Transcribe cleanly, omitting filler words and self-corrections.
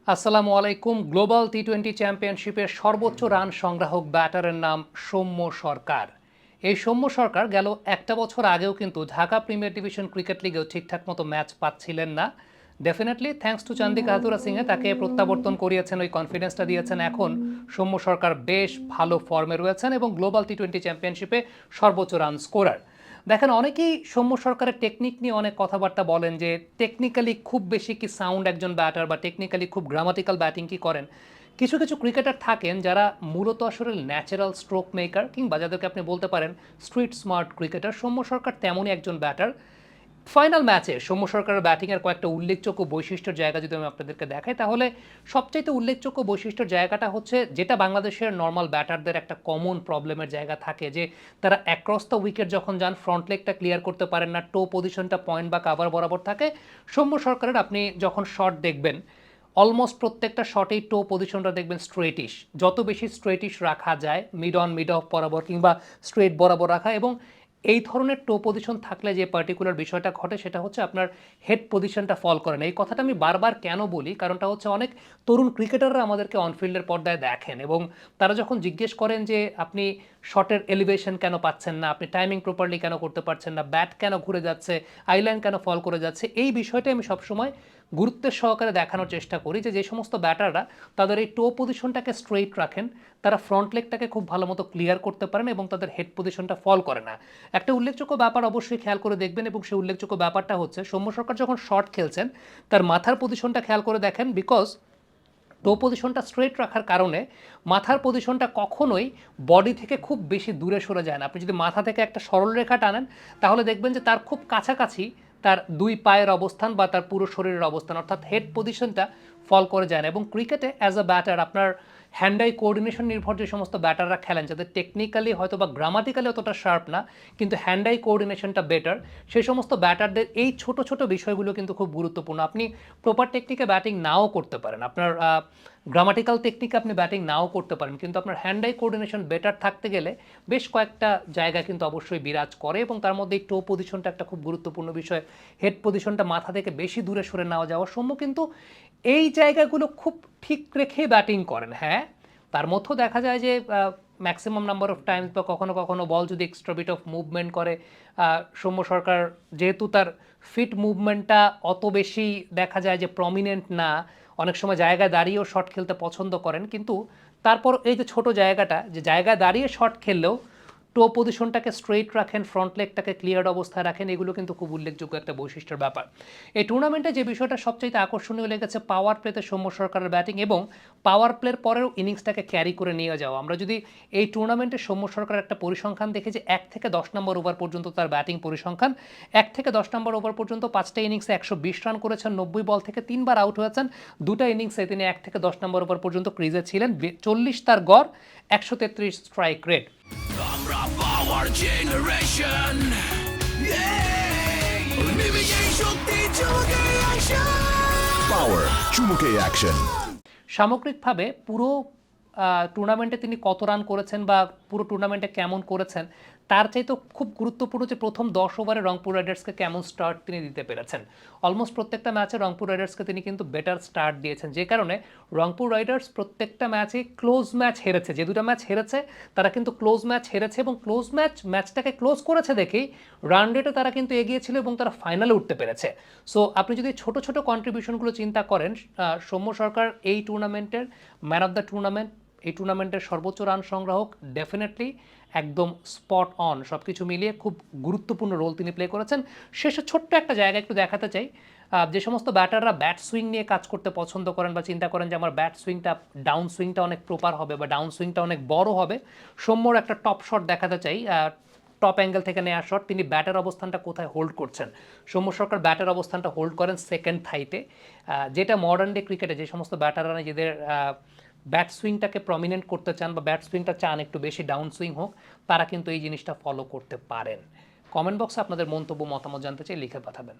আসসালামু আলাইকুম। গ্লোবাল টি-20 চ্যাম্পিয়নশিপের সর্বোচ্চ রান সংগ্রাহক ব্যাটারের নাম সৌম্য সরকার। এই সৌম্য সরকার গেল একটা বছর আগেও কিন্তু ঢাকা প্রিমিয়ার ডিভিশন ক্রিকেট লিগেও ঠিকঠাক মতো ম্যাচ পাচ্ছিলেন না। ডেফিনেটলি থ্যাঙ্কস টু চান্দিকা হাতুরা সিংহে তাকে প্রত্যাবর্তন করিয়েছেন, ওই কনফিডেন্সটা দিয়েছেন। এখন সৌম্য সরকার বেশ ভালো ফর্মে রয়েছেন এবং গ্লোবাল টি-20 চ্যাম্পিয়নশিপে সর্বোচ্চ রান স্কোরার। দেখেন, অনেকেই সৌম্য সরকারের টেকনিক নিয়ে অনেক কথাবার্তা বলেন যে টেকনিক্যালি খুব বেশি কি সাউন্ড একজন ব্যাটার বা টেকনিক্যালি খুব গ্রামাটিক্যাল ব্যাটিং কি করেন। কিছু কিছু ক্রিকেটার থাকেন যারা মূলত আসলে ন্যাচারাল স্ট্রোক মেকার, কিংবা যাদেরকে আপনি বলতে পারেন স্ট্রিট স্মার্ট ক্রিকেটার। সৌম্য সরকার তেমনই একজন ব্যাটার। ফাইনাল ম্যাচে সৌম্য সরকারের ব্যাটিংয়ের কয়েকটা উল্লেখযোগ্য বৈশিষ্ট্যের জায়গা যদি আমি আপনাদেরকে দেখাই, তাহলে সবচাইতে উল্লেখযোগ্য বৈশিষ্ট্যের জায়গাটা হচ্ছে যেটা বাংলাদেশের নর্মাল ব্যাটারদের একটা কমন প্রবলেমের জায়গা থাকে, যে তারা অ্যাক্রস দ্য উইকেট যখন যান ফ্রন্ট লেগটা ক্লিয়ার করতে পারেন না, টো পজিশনটা পয়েন্ট বা কাভার বরাবর থাকে। সৌম্য সরকারের আপনি যখন শট দেখবেন, অলমোস্ট প্রত্যেকটা শটেই টো পজিশনটা দেখবেন স্ট্রেটিশ। যত বেশি স্ট্রেটিশ রাখা যায়, মিড অন মিড অফ বরাবর কিংবা স্ট্রেট বরাবর রাখা, এবং এই ধরনের টো পজিশন থাকলে যে পার্টিকুলার বিষয়টা ঘটে সেটা হচ্ছে আপনার হেড পজিশনটা ফল করে না। এই কথাটা আমি বারবার কেন বলি, কারণটা হচ্ছে অনেক তরুণ ক্রিকেটাররা আমাদেরকে অনফিল্ডের পর্দায় দেখেন এবং তারা যখন জিজ্ঞেস করেন যে আপনি শটের এলিভেশন কেন পাচ্ছেন না, আপনি টাইমিং প্রপারলি কেন করতে পারছেন না, ব্যাট কেন ঘুরে যাচ্ছে, আইলাইন কেন ফল করে যাচ্ছে, এই বিষয়টা আমি সবসময় গুরুত্বের সহকারে দেখানোর চেষ্টা করি যে যে সমস্ত ব্যাটাররা তাদের এই টো পজিশনটাকে স্ট্রেইট রাখেন, তারা ফ্রন্ট লেগটাকে খুব ভালো মতো ক্লিয়ার করতে পারেন এবং তাদের হেড পজিশনটা ফল করে না। একটা উল্লেখযোগ্য ব্যাপার অবশ্যই খেয়াল করে দেখবেন, এবং সেই উল্লেখযোগ্য ব্যাপারটা হচ্ছে সৌম্য সরকার যখন শট খেলছেন তার মাথার পজিশনটা খেয়াল করে দেখেন। বিকজ টো পজিশনটা স্ট্রেট রাখার কারণে মাথার পজিশনটা কখনোই বডি থেকে খুব বেশি দূরে সরে যায় না। আপনি যদি মাথা থেকে একটা সরলরেখা টানেন তাহলে দেখবেন যে তার খুব কাছাকাছি তার দুই পায়ের অবস্থান বা তার পুরো শরীরের অবস্থান, অর্থাৎ হেড পজিশনটা ফল করে যায় না। এবং ক্রিকেটে অ্যাজ আ ব্যাটার আপনার হ্যান্ড আই কোঅর্ডিনেশন নির্ভর যে সমস্ত ব্যাটাররা খেলেন, যাদের টেকনিক্যালি হয়তো বা গ্রামাটিক্যালি অতটা শার্প না কিন্তু হ্যান্ড আই কোঅর্ডিনেশনটা বেটার, সেই সমস্ত ব্যাটারদের এই ছোট ছোট বিষয়গুলো কিন্তু খুব গুরুত্বপূর্ণ। আপনি প্রপার টেকনিকে ব্যাটিং নাও করতে পারেন, আপনার গ্রামাটিক্যাল টেকনিকে আপনি ব্যাটিং নাও করতে পারেন, কিন্তু আপনার হ্যান্ড আই কোঅর্ডিনেশন বেটার থাকতে গেলে বেশ কয়েকটা জায়গা কিন্তু অবশ্যই বিরাজ করে, এবং তার মধ্যে এই টো পজিশনটা একটা খুব গুরুত্বপূর্ণ বিষয়। হেড পজিশনটা মাথা থেকে বেশি দূরে সরে নেওয়া যাওয়ার সম্ভব, কিন্তু এই জায়গাগুলো খুব ঠিক রেখে ব্যাটিং করেন। হ্যাঁ, তার মধ্যেও দেখা যায় যে ম্যাক্সিমাম নাম্বার অফ টাইমস বা কখনো কখনো বল যদি এক্সট্রা বিট অফ মুভমেন্ট করে, সৌম্য সরকার যেহেতু তার ফিট মুভমেন্টটা অত বেশি দেখা যায় যে প্রমিনেন্ট না, অনেক সময় জায়গায় দাঁড়িয়েও শট খেলতে পছন্দ করেন, কিন্তু তারপর এই যে ছোট জায়গাটা, যে জায়গায় দাঁড়িয়ে শট খেললেও টো পজিশনটাকে স্ট্রেইট রাখেন, ফ্রন্ট লেগটাকে ক্লিয়ার অবস্থায় রাখেন, এগুলো কিন্তু খুব উল্লেখযোগ্য একটা বৈশিষ্ট্যের ব্যাপার। এই টুর্নামেন্টে যে বিষয়টা সবচেয়ে আকর্ষণীয় লেগেছে পাওয়ার প্লেতে সৌম্য সরকারের ব্যাটিং, এবং পাওয়ার প্লের পরেও ইনিংসটাকে ক্যারি করে নিয়ে যাওয়া। আমরা যদি এই টুর্নামেন্টে সৌম্য সরকারের একটা পরিসংখ্যান দেখি যে 1 থেকে 10 নম্বর ওভার পর্যন্ত তার ব্যাটিং পরিসংখ্যান, 1 থেকে 10 নম্বর ওভার পর্যন্ত 5টা ইনিংসে 120 রান করেছেন, 90 বল থেকে 3বার আউট হয়েছেন, 2টা ইনিংসে তিনি 1 থেকে 10 নম্বর ওভার পর্যন্ত ক্রিজে ছিলেন, 40 তার গড়, 133 স্ট্রাইক রেট। আমরা পাওয়ার জেনারেশন, পাওয়ার চুমুকে অ্যাকশন। সামগ্রিকভাবে পুরো টুর্নামেন্টে তিনি কত রান করেছেন বা পুরো টুর্নামেন্টে কেমন করেছেন তার চাইতে খুব গুরুত্বপূর্ণ যে প্রথম 10 ওভারে রংপুর রাইডার্সকে কেমন স্টার্ট তিনি দিতে পেরেছেন। অলমোস্ট প্রত্যেকটা ম্যাচে রংপুর রাইডার্সকে তিনি কিন্তু বেটার স্টার্ট দিয়েছেন, যে কারণে রংপুর রাইডার্স প্রত্যেকটা ম্যাচে ক্লোজ ম্যাচ হেরেছে। যে দুটো ম্যাচ হেরেছে তারা কিন্তু ক্লোজ ম্যাচ হেরেছে, এবং ক্লোজ ম্যাচটাকে ক্লোজ করেছে দেখেই রান রেটে তারা কিন্তু এগিয়েছিল এবং তারা ফাইনালে উঠতে পেরেছে। সো আপনি যদি ছোট ছোট কন্ট্রিবিউশনগুলো চিন্তা করেন, সৌম্য সরকার এই টুর্নামেন্টের ম্যান অফ দ্য টুর্নামেন্ট, এই টুর্নামেন্টের সর্বোচ্চ রান সংগ্রাহক, ডেফিনেটলি একদম স্পট অন, সব কিছু মিলিয়ে খুব গুরুত্বপূর্ণ রোল তিনি প্লে করেছেন। শেষে ছোট্ট একটা জায়গা একটু দেখাতে চাই, যে সমস্ত ব্যাটাররা ব্যাট সুইং নিয়ে কাজ করতে পছন্দ করেন বা চিন্তা করেন যে আমার ব্যাট সুইংটা, ডাউন সুইংটা অনেক প্রপার হবে বা ডাউন সুইংটা অনেক বড় হবে, সৌম্যর একটা টপ শট দেখাতে চাই। টপ অ্যাঙ্গেল থেকে নেওয়া শট, তিনি ব্যাটের অবস্থানটা কোথায় হোল্ড করছেন। সৌম্য সরকার ব্যাটের অবস্থানটা হোল্ড করেন সেকেন্ড থাইতে, যেটা মডার্ন ডে ক্রিকেটে যে সমস্ত ব্যাটাররা নিজেদের ব্যাট সুইংটাকে প্রমিনেন্ট করতে চান বা ব্যাট সুইংটা চান একটু বেশি ডাউন সুইং হোক, তারা কিন্তু এই জিনিসটা ফলো করতে পারেন। কমেন্ট বক্সে আপনাদের মন্তব্য মতামত জানতে চাই, লিখে পাঠাবেন।